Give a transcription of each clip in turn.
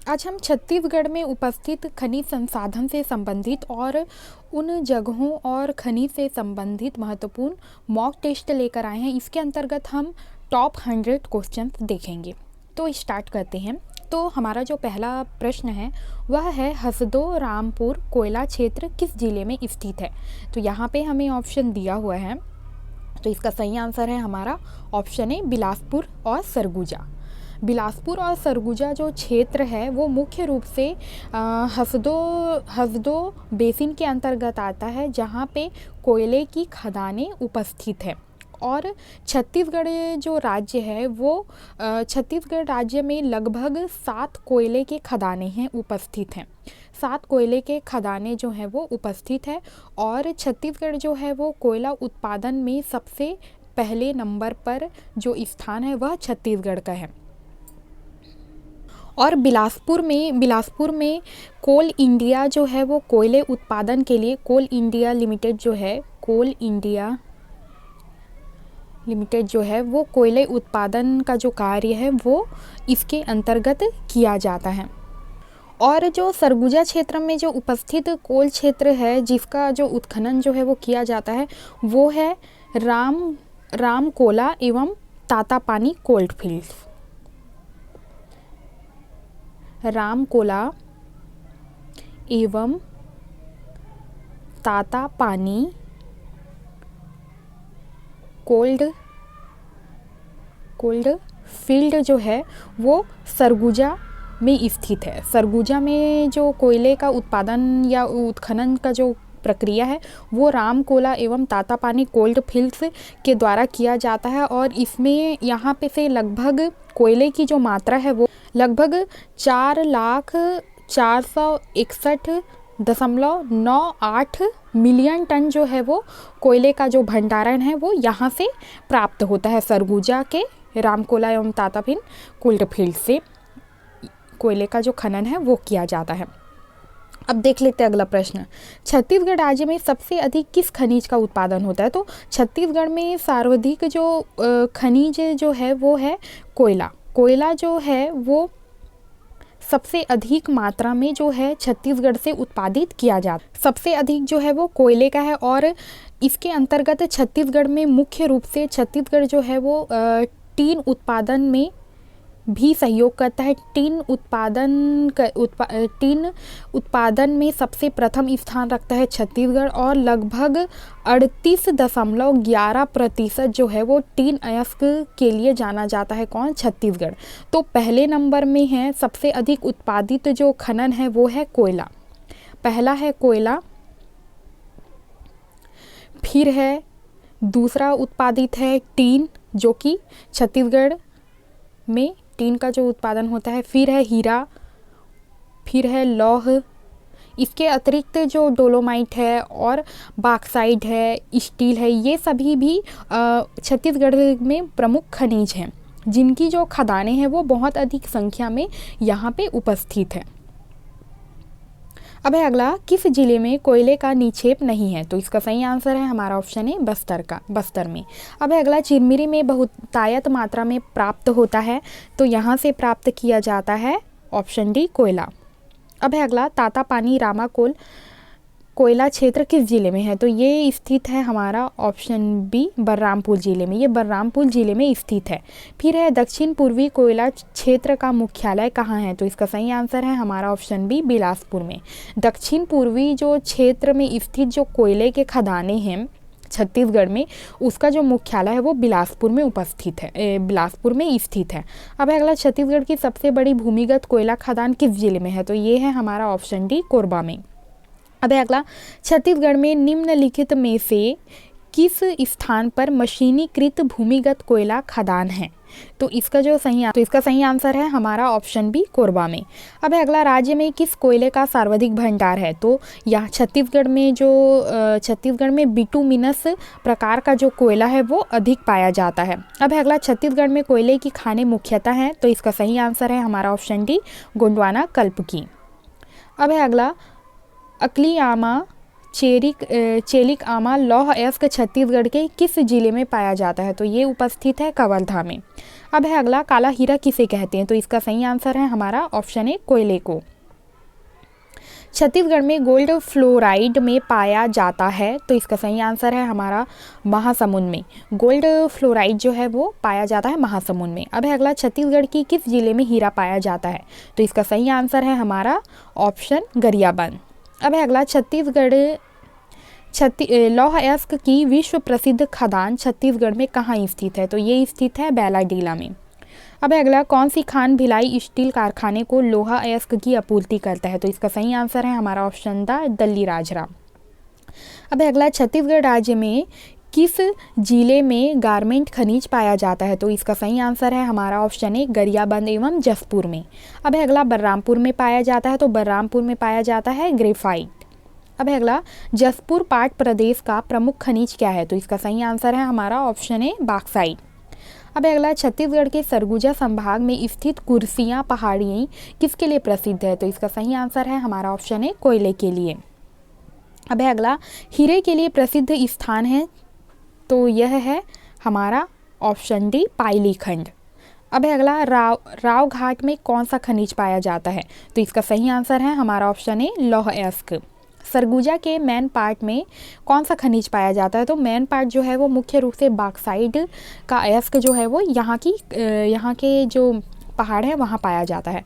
आज हम छत्तीसगढ़ में उपस्थित खनिज संसाधन से संबंधित और उन जगहों और खनिज से संबंधित महत्वपूर्ण मॉक टेस्ट लेकर आए हैं। इसके अंतर्गत हम टॉप 100 क्वेश्चंस देखेंगे। तो स्टार्ट करते हैं। तो हमारा जो पहला प्रश्न है वह है हसदो रामपुर कोयला क्षेत्र किस जिले में स्थित है। तो यहाँ पे हमें ऑप्शन दिया हुआ है, तो इसका सही आंसर है हमारा ऑप्शन ए बिलासपुर और सरगुजा। बिलासपुर और सरगुजा जो क्षेत्र है वो मुख्य रूप से हसदो बेसिन के अंतर्गत आता है, जहाँ पे कोयले की खदानें उपस्थित है। और छत्तीसगढ़ जो राज्य है वो छत्तीसगढ़ राज्य में लगभग 7 कोयले के खदानें हैं उपस्थित हैं। 7 कोयले के खदानें जो हैं वो उपस्थित है और छत्तीसगढ़ जो है वो कोयला उत्पादन में सबसे पहले नंबर पर जो स्थान है वह छत्तीसगढ़ का है। और बिलासपुर में कोल इंडिया जो है वो कोयले उत्पादन के लिए कोल इंडिया लिमिटेड जो है वो कोयले उत्पादन का जो कार्य है वो इसके अंतर्गत किया जाता है। और जो सरगुजा क्षेत्र में जो उपस्थित कोल क्षेत्र है जिसका जो उत्खनन जो है वो किया जाता है वो है राम कोला एवं Tatapani cold fields. Ram Cola एवं तातापानी कोल्ड फील्ड जो है वो सरगुजा में स्थित है। सरगुजा में जो कोयले का उत्पादन या उत्खनन का जो प्रक्रिया है वो राम कोला एवं तातापानी कोल्ड फील्ड्स के द्वारा किया जाता है। और इसमें यहाँ पे से लगभग कोयले की जो मात्रा है वो लगभग 4,461.98 मिलियन टन जो है वो कोयले का जो भंडारण है वो यहाँ से प्राप्त होता है। सरगुजा के रामकोला एवं तातापानी कोल्ड फील्ड से कोयले का जो खनन है वो किया जाता है। अब देख लेते हैं अगला प्रश्न। छत्तीसगढ़ राज्य में सबसे अधिक किस खनिज का उत्पादन होता है। तो छत्तीसगढ़ में सर्वाधिक जो खनिज जो है वो है कोयला। कोयला जो है वो सबसे अधिक मात्रा में जो है छत्तीसगढ़ से उत्पादित किया जाता। सबसे अधिक जो है वो कोयले का है और इसके अंतर्गत छत्तीसगढ़ में मुख्य रूप से छत्तीसगढ़ जो है वो टीन उत्पादन में भी सहयोग करता है। टीन उत्पादन में सबसे प्रथम स्थान रखता है छत्तीसगढ़ और लगभग 38.11% जो है वो टीन अयस्क के लिए जाना जाता है। कौन? छत्तीसगढ़। तो पहले नंबर में है सबसे अधिक उत्पादित जो खनन है वो है कोयला। पहला है कोयला, फिर है दूसरा उत्पादित है टीन, जो कि छत्तीसगढ़ में टीन का जो उत्पादन होता है, फिर है हीरा, फिर है लौह। इसके अतिरिक्त जो डोलोमाइट है और बॉक्साइट है, स्टील है, ये सभी भी छत्तीसगढ़ में प्रमुख खनिज हैं जिनकी जो खदानें हैं वो बहुत अधिक संख्या में यहाँ पे उपस्थित है। अब है अगला, किस जिले में कोयले का निक्षेप नहीं है। तो इसका सही आंसर है हमारा ऑप्शन है बस्तर में। अब है अगला, चिरमिरी में बहुतायत मात्रा में प्राप्त होता है, तो यहाँ से प्राप्त किया जाता है ऑप्शन डी कोयला। अब है अगला, तातापानी रामाकोल कोयला क्षेत्र किस जिले में है। तो ये स्थित है हमारा ऑप्शन बी बलरामपुर जिले में। ये बलरामपुर जिले में स्थित है। फिर है दक्षिण पूर्वी कोयला क्षेत्र का मुख्यालय कहाँ है। तो इसका सही आंसर है हमारा ऑप्शन बी बिलासपुर में। दक्षिण पूर्वी जो क्षेत्र में स्थित जो कोयले के खदानें हैं छत्तीसगढ़ में, उसका जो मुख्यालय है वो बिलासपुर में स्थित है। अब अगला, छत्तीसगढ़ की सबसे बड़ी भूमिगत कोयला खदान किस जिले में है। तो ये है हमारा ऑप्शन डी कोरबा में। अब अगला, छत्तीसगढ़ में निम्नलिखित में से किस स्थान पर मशीनीकृत भूमिगत कोयला खदान है। तो इसका सही आंसर है हमारा ऑप्शन बी कोरबा में। अब अगला, राज्य में किस कोयले का सर्वाधिक भंडार है। तो यहाँ छत्तीसगढ़ में बिटुमिनस प्रकार का जो कोयला है वो अधिक पाया जाता है। अब अगला, छत्तीसगढ़ में कोयले की खानें मुख्यतः हैं। तो इसका सही आंसर है हमारा ऑप्शन डी गोंडवाना कल्प की। अब अगला, अकली आमा चेलिक आमा लौह अयस्क छत्तीसगढ़ के किस जिले में पाया जाता है। तो ये उपस्थित है कवर्धा में। अब है अगला, काला हीरा किसे कहते हैं? तो इसका सही आंसर है हमारा ऑप्शन ए, कोयले को। छत्तीसगढ़ में गोल्ड फ्लोराइड में पाया जाता है, तो इसका सही आंसर है हमारा महासमुंद में। गोल्ड फ्लोराइड जो है वो पाया जाता है महासमुंद में। अब है अगला, छत्तीसगढ़ की किस जिले में हीरा पाया जाता है? तो इसका सही आंसर है हमारा ऑप्शन गरियाबंद। अब है अगला, लौह अयस्क की विश्व प्रसिद्ध खदान छत्तीसगढ़ में कहाँ स्थित है? तो ये स्थित है बैलाडीला में। अब अगला, कौन सी खान भिलाई स्टील कारखाने को लोहा अयस्क की आपूर्ति करता है? तो इसका सही आंसर है हमारा ऑप्शन द दल्ली राजरा। अब अगला, छत्तीसगढ़ राज्य में किस जिले में गारमेंट खनिज पाया जाता है? तो इसका सही आंसर है हमारा ऑप्शन ए, गरियाबंद एवं जसपुर में। अब अगला, बलरामपुर में पाया जाता है, तो बलरामपुर में पाया जाता है ग्रेफाइट। अब अगला, जसपुर पाट प्रदेश का प्रमुख खनिज क्या है? तो इसका सही आंसर है हमारा ऑप्शन ए, बॉक्साइट। अब अगला, छत्तीसगढ़ के सरगुजा संभाग में स्थित कुर्सियाँ पहाड़ियाँ किसके लिए प्रसिद्ध है? तो इसका सही आंसर है हमारा ऑप्शन ए, कोयले के लिए। अब अगला, हीरे के लिए प्रसिद्ध स्थान है, तो यह है हमारा ऑप्शन डी, पाइलीखंड। अब अगला, राव घाट में कौन सा खनिज पाया जाता है? तो इसका सही आंसर है हमारा ऑप्शन ए, लौह अयस्क। सरगुजा के मैन पार्ट में कौन सा खनिज पाया जाता है? तो मैन पार्ट जो है वो मुख्य रूप से बॉक्साइट का अयस्क जो है वो यहाँ के जो पहाड़ है वहाँ पाया जाता है,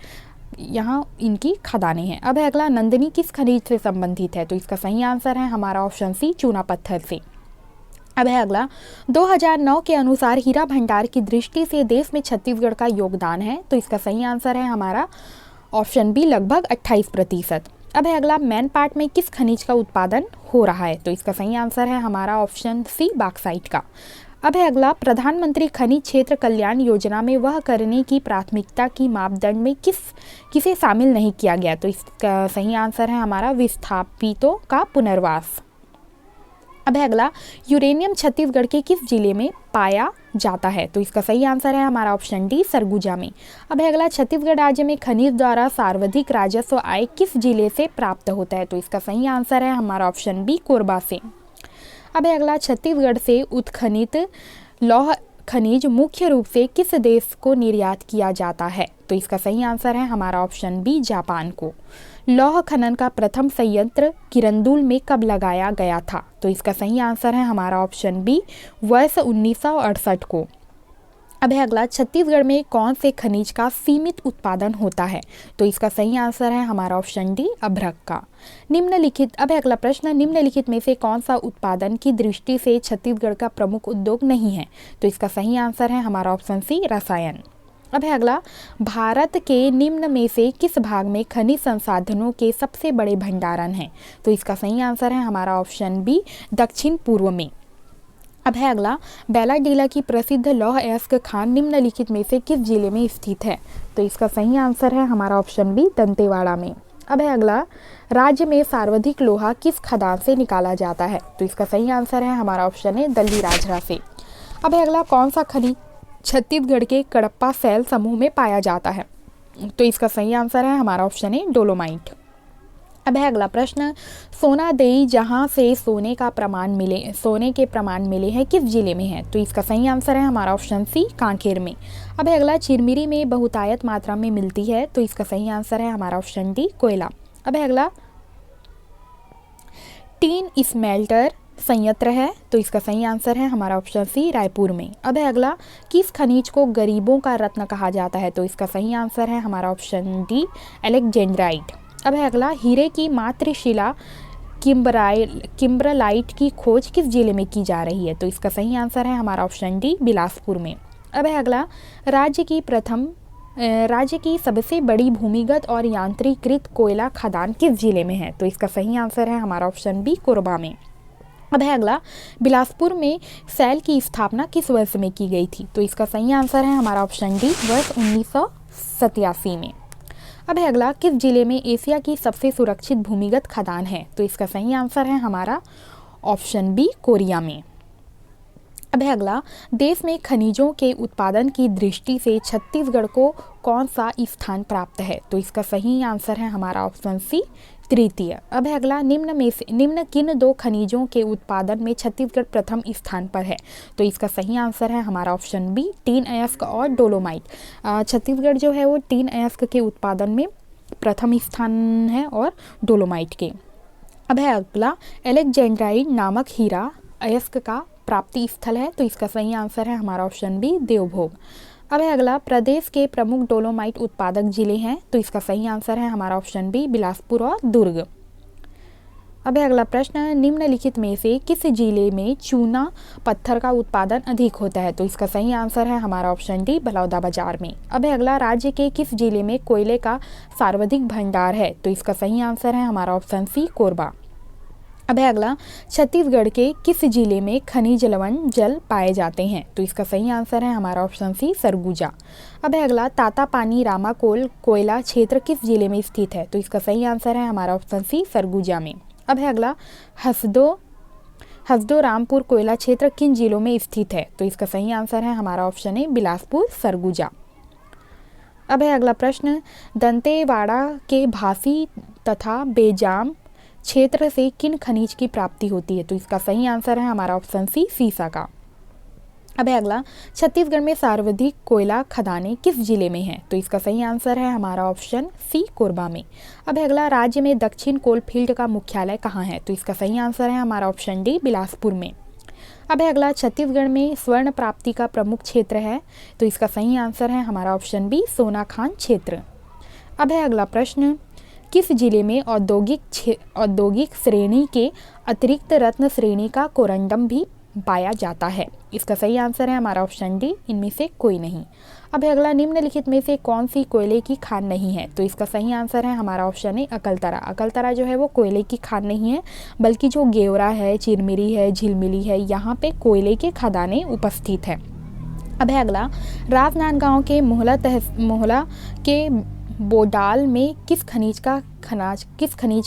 यहाँ इनकी खदानें हैं। अब अगला, नंदिनी किस खनिज से संबंधित है? तो इसका सही आंसर है हमारा ऑप्शन सी, चूना पत्थर से। अब है अगला, 2009 के अनुसार हीरा भंडार की दृष्टि से देश में छत्तीसगढ़ का योगदान है, तो इसका सही आंसर है हमारा ऑप्शन बी, लगभग 28%। अब है अगला, मैन पार्ट में किस खनिज का उत्पादन हो रहा है? तो इसका सही आंसर है हमारा ऑप्शन सी, बॉक्साइट का। अब है अगला, प्रधानमंत्री खनिज क्षेत्र कल्याण योजना में वह करने की प्राथमिकता की मापदंड में किसे शामिल नहीं किया गया? तो इसका सही आंसर है हमारा विस्थापितों का पुनर्वास। अब है अगला, यूरेनियम छत्तीसगढ़ के किस जिले में पाया जाता है? तो इसका सही आंसर है हमारा ऑप्शन डी, सरगुजा में। अब है अगला, छत्तीसगढ़ राज्य में खनिज द्वारा सर्वाधिक राजस्व आय किस जिले से प्राप्त होता है? तो इसका सही आंसर है हमारा ऑप्शन बी, कोरबा से। अब है अगला, छत्तीसगढ़ से उत्खनित लौह खनिज मुख्य रूप से किस देश को निर्यात किया जाता है? तो इसका सही आंसर है हमारा ऑप्शन बी, जापान को। लौह खनन का प्रथम संयंत्र किरंदुल में कब लगाया गया था? तो इसका सही आंसर है हमारा ऑप्शन बी, वर्ष 1968 को। अब है अगला, छत्तीसगढ़ में कौन से खनिज का सीमित उत्पादन होता है? तो इसका सही आंसर है हमारा ऑप्शन डी, अभ्रक का। अब है अगला प्रश्न, निम्नलिखित में से कौन सा उत्पादन की दृष्टि से छत्तीसगढ़ का प्रमुख उद्योग नहीं है? तो इसका सही आंसर है हमारा ऑप्शन सी, रसायन। अब है अगला, भारत के निम्न में से किस भाग में खनिज संसाधनों के सबसे बड़े भंडारण हैं? तो इसका सही आंसर है हमारा ऑप्शन बी, दक्षिण पूर्व में। अब है अगला, बैलाडीला की प्रसिद्ध लौह अयस्क खान निम्नलिखित में से किस जिले में स्थित है? तो इसका सही आंसर है हमारा ऑप्शन बी, दंतेवाड़ा में। अब है अगला, राज्य में सर्वाधिक लोहा किस खदान से निकाला जाता है? तो इसका सही आंसर है हमारा ऑप्शन है, दल्ली राजरा से। अब है अगला, कौन सा खनिज छत्तीसगढ़ के कडप्पा शैल समूह में पाया जाता है? तो इसका सही आंसर है हमारा ऑप्शन है, डोलोमाइट। अब है अगला प्रश्न, सोनादेई जहां से सोने के प्रमाण मिले हैं किस जिले में है? तो इसका सही आंसर है हमारा ऑप्शन सी, कांकेर में। अब है अगला, चिरमिरी में बहुतायत मात्रा में मिलती है, तो इसका सही आंसर है हमारा ऑप्शन डी, कोयला। अब है अगला, टीन स्मेल्टर संयंत्र है, तो इसका सही आंसर है हमारा ऑप्शन सी, रायपुर में। अब है अगला, किस खनिज को गरीबों का रत्न कहा जाता है? तो इसका सही आंसर है हमारा ऑप्शन डी, एलेक्जेंड्राइट। अब है अगला, हीरे की मातृशिला किम्बरलाइट की खोज किस जिले में की जा रही है? तो इसका सही आंसर है हमारा ऑप्शन डी, बिलासपुर में। अब है अगला, राज्य की सबसे बड़ी भूमिगत और यांत्रिकृत कोयला खदान किस जिले में है? तो इसका सही आंसर है हमारा ऑप्शन बी, कोरबा में। अब है अगला, बिलासपुर में सेल की स्थापना किस वर्ष में की गई थी? तो इसका सही आंसर है हमारा ऑप्शन डी, वर्ष 1987 में। अब है अगला, किस जिले में एशिया की सबसे सुरक्षित भूमिगत खदान है? तो इसका सही आंसर है हमारा ऑप्शन बी, कोरिया में। अब है अगला, देश में खनिजों के उत्पादन की दृष्टि से छत्तीसगढ़ को कौन सा स्थान प्राप्त है? तो इसका सही आंसर है हमारा ऑप्शन सी, तृतीय। अब है अगला, निम्न किन दो खनिजों के उत्पादन में छत्तीसगढ़ प्रथम स्थान पर है? तो इसका सही आंसर है हमारा ऑप्शन बी, टीन अयस्क और डोलोमाइट। छत्तीसगढ़ जो है वो टीन अयस्क के उत्पादन में प्रथम स्थान है और डोलोमाइट के। अब है अगला, एलेक्जेंड्राइड नामक हीरा अयस्क का प्राप्ति स्थल है? तो इसका सही आंसर है हमारा ऑप्शन बी, देवभोग। अब है अगला, प्रदेश के प्रमुख डोलोमाइट उत्पादक जिले हैं? तो इसका सही आंसर है हमारा ऑप्शन बी, बिलासपुर और दुर्ग। अब है अगला प्रश्न, निम्नलिखित में से किस जिले में चूना पत्थर का उत्पादन अधिक होता है? तो इसका सही आंसर है हमारा ऑप्शन डी, बलौदाबाजार में। अब है अगला, राज्य के किस जिले में कोयले का सर्वाधिक भंडार है? तो इसका सही आंसर है हमारा ऑप्शन सी, कोरबा। अब है अगला, छत्तीसगढ़ के किस जिले में खनिज लवण जल पाए जाते हैं? तो इसका सही आंसर है हमारा ऑप्शन सी, सरगुजा। अब है अगला, तातापानी रामाकोल कोयला क्षेत्र किस जिले में स्थित है? तो इसका सही आंसर है हमारा ऑप्शन सी, सरगुजा में। अब है अगला, हसदो रामपुर कोयला क्षेत्र किन जिलों में स्थित है? तो इसका सही आंसर है हमारा ऑप्शन ए, बिलासपुर, सरगुजा। अब है अगला प्रश्न, दंतेवाड़ा के भासी तथा बेजाम क्षेत्र से किन खनिज की प्राप्ति होती है? तो इसका सही आंसर है हमारा ऑप्शन सी, सीसा का। अब है अगला, छत्तीसगढ़ में सर्वाधिक कोयला खदानें किस जिले में हैं? तो इसका सही आंसर है हमारा ऑप्शन सी, कोरबा में। अब है अगला, राज्य में दक्षिण कोल फील्ड का मुख्यालय कहाँ है? तो इसका सही आंसर है हमारा ऑप्शन डी, बिलासपुर में। अब है अगला, छत्तीसगढ़ में स्वर्ण प्राप्ति का प्रमुख क्षेत्र है? तो इसका सही आंसर है हमारा ऑप्शन बी, सोनाखान क्षेत्र। अब है अगला प्रश्न, किस जिले में औद्योगिक श्रेणी के अतिरिक्त रत्न श्रेणी का कोरंडम भी पाया जाता है? इसका सही आंसर है हमारा ऑप्शन डी, इनमें से कोई नहीं। अब है अगला, निम्नलिखित में से कौन सी कोयले की खान नहीं है? तो इसका सही आंसर है हमारा ऑप्शन ए, अकलतरा। अकलतरा जो है वो कोयले की खान नहीं है, बल्कि जो गेवरा है, चिरमिरी है, झिलमिली है, यहाँ पे कोयले के खदानें उपस्थित है। अब है अगला, राजनांदगांव के मोहला के बोडाल में किस खनिज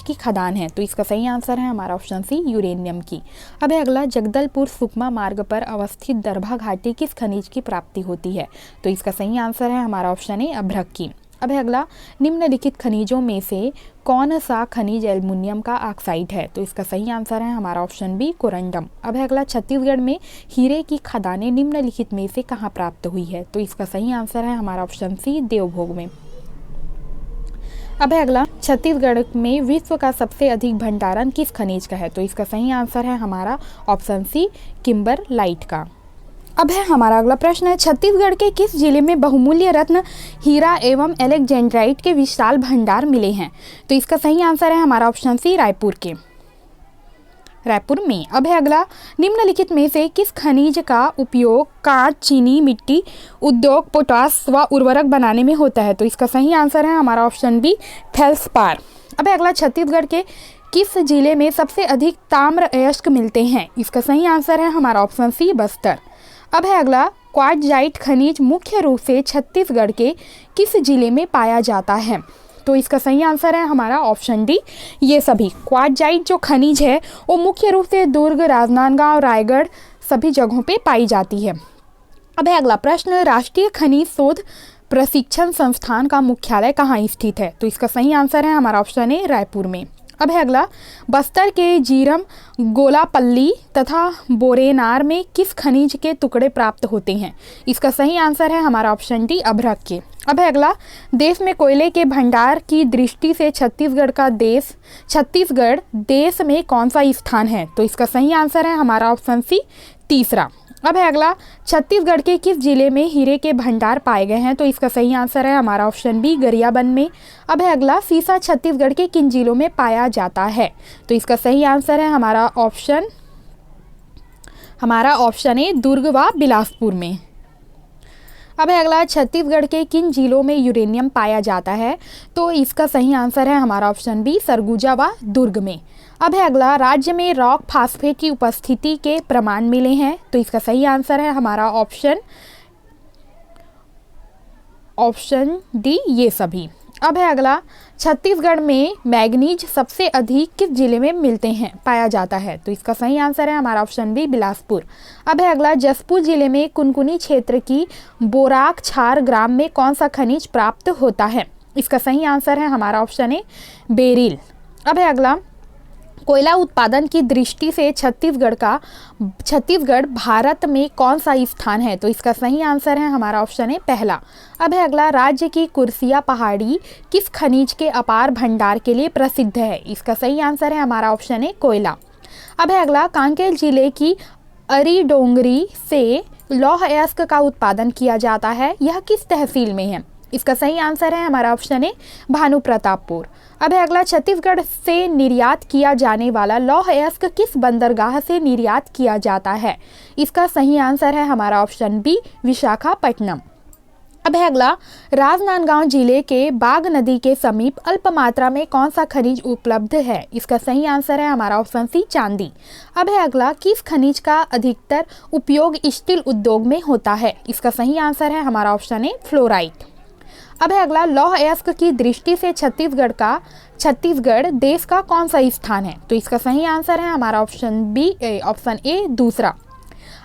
की खदान है? तो इसका सही आंसर है हमारा ऑप्शन सी, यूरेनियम की। अब है अगला, जगदलपुर सुकमा मार्ग पर अवस्थित दरभा घाटी किस खनिज की प्राप्ति होती है? तो इसका सही आंसर है हमारा ऑप्शन ए, अभ्रक की। अब है अगला, निम्नलिखित खनिजों में से कौन सा खनिज एल्युमिनियम का ऑक्साइड है? तो इसका सही आंसर है हमारा ऑप्शन बी, कोरंडम। अब है अगला, छत्तीसगढ़ में हीरे की खदानें निम्नलिखित में से कहाँ प्राप्त हुई है? तो इसका सही आंसर है हमारा ऑप्शन सी, देवभोग में। अब है अगला, छत्तीसगढ़ में विश्व का सबसे अधिक भंडारण किस खनिज का है? तो इसका सही आंसर है हमारा ऑप्शन सी, किम्बरलाइट का। अब है हमारा अगला प्रश्न, छत्तीसगढ़ के किस जिले में बहुमूल्य रत्न हीरा एवं एलेक्जेंड्राइट के विशाल भंडार मिले हैं? तो इसका सही आंसर है हमारा ऑप्शन सी, रायपुर में। अब है अगला, निम्नलिखित में से किस खनिज का उपयोग कांच, चीनी मिट्टी उद्योग, पोटास व उर्वरक बनाने में होता है? तो इसका सही आंसर है हमारा ऑप्शन बी, फेल्सपार। अब है अगला, छत्तीसगढ़ के किस जिले में सबसे अधिक ताम्र अयस्क मिलते हैं? इसका सही आंसर है हमारा ऑप्शन सी, बस्तर। अब है अगला, क्वार्टजाइट खनिज मुख्य रूप से छत्तीसगढ़ के किस जिले में पाया जाता है? तो इसका सही आंसर है हमारा ऑप्शन डी, ये सभी। क्वार्टजाइट जो खनिज है वो मुख्य रूप से दुर्ग, राजनांदगांव, रायगढ़ सभी जगहों पे पाई जाती है। अब है अगला प्रश्न, राष्ट्रीय खनिज शोध प्रशिक्षण संस्थान का मुख्यालय कहाँ स्थित है? तो इसका सही आंसर है हमारा ऑप्शन ए, रायपुर में। अब है अगला, बस्तर के जीरम, गोलापल्ली तथा बोरेनार में किस खनिज के टुकड़े प्राप्त होते हैं? इसका सही आंसर है हमारा ऑप्शन डी, अभ्रक के। अब है अगला, देश में कोयले के भंडार की दृष्टि से छत्तीसगढ़ देश में कौन सा स्थान है? तो इसका सही आंसर है हमारा ऑप्शन सी, तीसरा। अब है अगला, छत्तीसगढ़ के किस जिले में हीरे के भंडार पाए गए हैं? तो इसका सही आंसर है हमारा ऑप्शन बी, गरियाबंद में। अब है अगला, सीसा छत्तीसगढ़ के किन जिलों में पाया जाता है? तो इसका सही आंसर है हमारा ऑप्शन ए, दुर्ग व बिलासपुर में। अब है अगला, छत्तीसगढ़ के किन जिलों में यूरेनियम पाया जाता है? तो इसका सही आंसर है हमारा ऑप्शन बी, सरगुजा व दुर्ग में। अब है अगला, राज्य में रॉक फास्फेट की उपस्थिति के प्रमाण मिले हैं? तो इसका सही आंसर है हमारा ऑप्शन डी, ये सभी। अब है अगला, छत्तीसगढ़ में मैग्नीज सबसे अधिक किस जिले में मिलते हैं पाया जाता है? तो इसका सही आंसर है हमारा ऑप्शन बी बिलासपुर। अब है अगला, जसपुर जिले में कुनकुनी क्षेत्र की बोराक छार ग्राम में कौन सा खनिज प्राप्त होता है? इसका सही आंसर है हमारा ऑप्शन ए बेरिल। अब है अगला, कोयला उत्पादन की दृष्टि से छत्तीसगढ़ भारत में कौन सा स्थान है? तो इसका सही आंसर है हमारा ऑप्शन है पहला। अब है अगला, राज्य की कुर्सिया पहाड़ी किस खनिज के अपार भंडार के लिए प्रसिद्ध है? इसका सही आंसर है हमारा ऑप्शन है कोयला। अब है अगला, कांकेर जिले की अरीडोंगरी से लौह अयस्क का उत्पादन किया जाता है, यह किस तहसील में है? इसका सही आंसर है हमारा ऑप्शन है भानु प्रतापपुर। अब है अगला, छत्तीसगढ़ से निर्यात किया जाने वाला लौह अयस्क किस बंदरगाह से निर्यात किया जाता है? इसका सही आंसर है हमारा ऑप्शन बी विशाखापट्टनम। अब है अगला, राजनांदगांव जिले के बाघ नदी के समीप अल्प मात्रा में कौन सा खनिज उपलब्ध है? इसका सही आंसर है हमारा ऑप्शन सी चांदी। अब है अगला, किस खनिज का अधिकतर उपयोग स्टील उद्योग में होता है? इसका सही आंसर है हमारा ऑप्शन है फ्लोराइट। अब है अगला, लौह अयस्क की दृष्टि से छत्तीसगढ़ देश का कौन सा स्थान है? तो इसका सही आंसर है हमारा ऑप्शन ए दूसरा।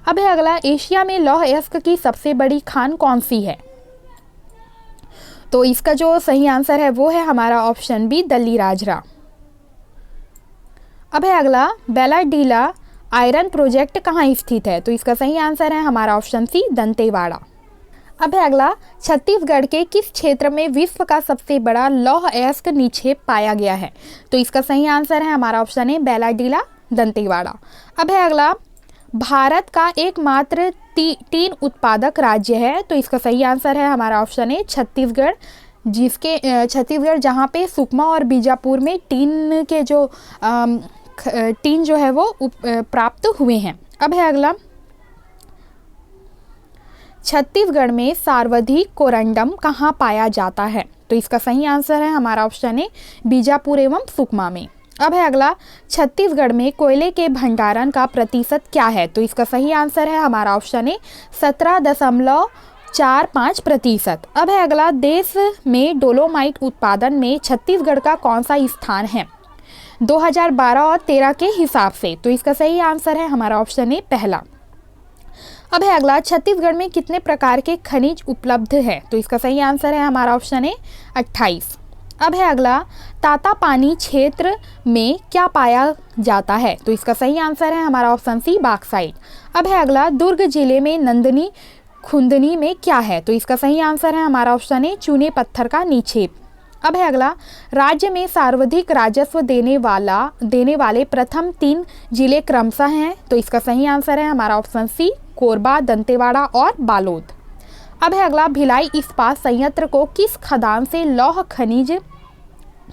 अब है अगला, एशिया में लौह अयस्क की सबसे बड़ी खान कौन सी है? तो इसका जो सही आंसर है वो है हमारा ऑप्शन बी दल्लीराजरा। अब है अगला, बेलाडीला आयरन प्रोजेक्ट कहाँ स्थित है? तो इसका सही आंसर है हमारा ऑप्शन सी दंतेवाड़ा। अब है अगला, छत्तीसगढ़ के किस क्षेत्र में विश्व का सबसे बड़ा लौह अयस्क निक्षेप पाया गया है? तो इसका सही आंसर है हमारा ऑप्शन है बेलाडीला दंतेवाड़ा। अब है अगला, भारत का एकमात्र टीन उत्पादक राज्य है, तो इसका सही आंसर है हमारा ऑप्शन है छत्तीसगढ़, छत्तीसगढ़ जहाँ पे सुकमा और बीजापुर में टीन के जो टीन जो है वो प्राप्त हुए हैं। अब है अगला, छत्तीसगढ़ में सर्वाधिक कोरंडम कहाँ पाया जाता है? तो इसका सही आंसर है हमारा ऑप्शन है बीजापुर एवं सुकमा में। अब है अगला, छत्तीसगढ़ में कोयले के भंडारण का प्रतिशत क्या है? तो इसका सही आंसर है हमारा ऑप्शन है 17.45%। अब है अगला, देश में डोलोमाइट उत्पादन में छत्तीसगढ़ का कौन सा स्थान है 2012 और 13 के हिसाब से? तो इसका सही आंसर है हमारा ऑप्शन है पहला। अब है अगला, छत्तीसगढ़ में कितने प्रकार के खनिज उपलब्ध है? तो इसका सही आंसर है हमारा ऑप्शन है 28। अब है अगला, तातापानी क्षेत्र में क्या पाया जाता है? तो इसका सही आंसर है हमारा ऑप्शन सी बॉक्साइट। अब है अगला, दुर्ग जिले में नंदनी खुंदनी में क्या है? तो इसका सही आंसर है हमारा ऑप्शन है चूने पत्थर का निक्षेप। अब है अगला, राज्य में सर्वाधिक राजस्व देने वाले प्रथम 3 जिले क्रमशः हैं, तो इसका सही आंसर है हमारा ऑप्शन सी कोरबा, दंतेवाड़ा और बालोद। अब है अगला, भिलाई इस्पात संयंत्र को किस खदान से लौह खनिज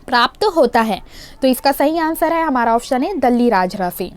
प्राप्त होता है? तो इसका सही आंसर है हमारा ऑप्शन है दल्लीराजरा से।